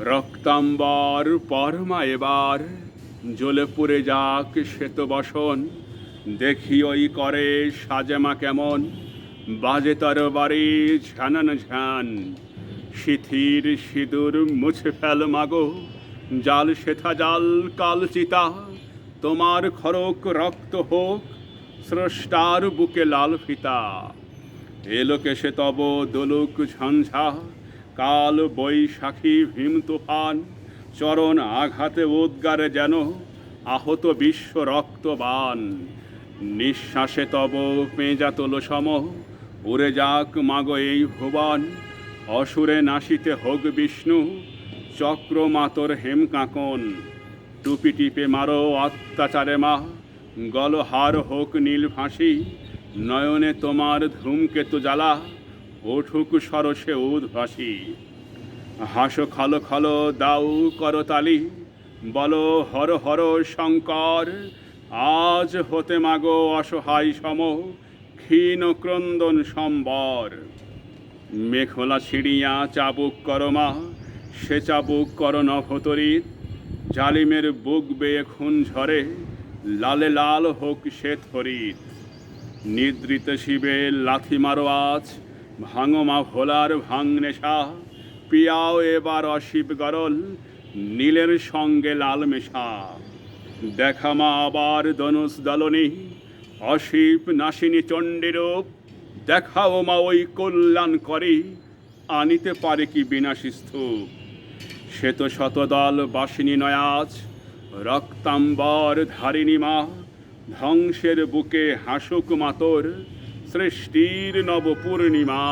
রক্তাম্বর পরমা এবার জ্বলে পুড়ে যাক শ্বেত বসন। দেখি ওই করে সাজেমা কেমন বাজে তরবারি ঝানন ঝান। শিথির সিঁদুর মুছে ফেল মাগো, জাল শেথা জাল কাল চিতা। তোমার খরক রক্ত হোক স্রষ্টার বুকে লাল ফিতা। এলোকে সে তব দোলুক ঝঞ্ঝা, কাল বৈশাখী ভীম তুফান। চরণ আঘাতে উদ্গারে যেন আহত বিশ্ব রক্তবান। নিঃশ্বাসে তব পেঁজা তোল সম, উড়ে যাক মাগো এই ভুবন। অসুরে নাশিতে হোক বিষ্ণু, চক্র মাতর হেম কাঁকন। টুপি টিপে মারো অত্যাচারে মা, গলহার হোক নীল ফাঁসি। নয়নে তোমার ধূমকেতু জ্বালা, উঠুক সরসে উদ্ভাসী। হাসো খালো খালো দাউ করতালি, বলো হর হর শঙ্কর। আজ হতে মাগো অসহায় সম, ক্ষীণ ক্রন্দন সম্বর। মেখলা ছিড়িয়া চাবুক করমা, সে চাবুক কর নভতরিত। জালিমের বুক বেয়ে খুন ঝরে, লালে লাল হোক সে থরিত। নিদ্রিত শিবে লাথি মারো আজ, ভাঙো মা ভোলার ভাঙনেশা। পিয়াও এবার অশিব গরল, নীলের সঙ্গে লাল মেশা। দেখা মা আবার ধনুষ দলনী, অশিব নাসিনী চণ্ডীরূপ। দেখাও মা ওই কল্যাণ করি, আনিতে পারে কি বিনাশী স্তূপ। সে তো শতদল বাসিনী নয়াজ, রক্তাম্বর ধারিণী মা। ধ্বংসের বুকে হাসুক মাতর, সৃষ্টির নব পূর্ণিমা।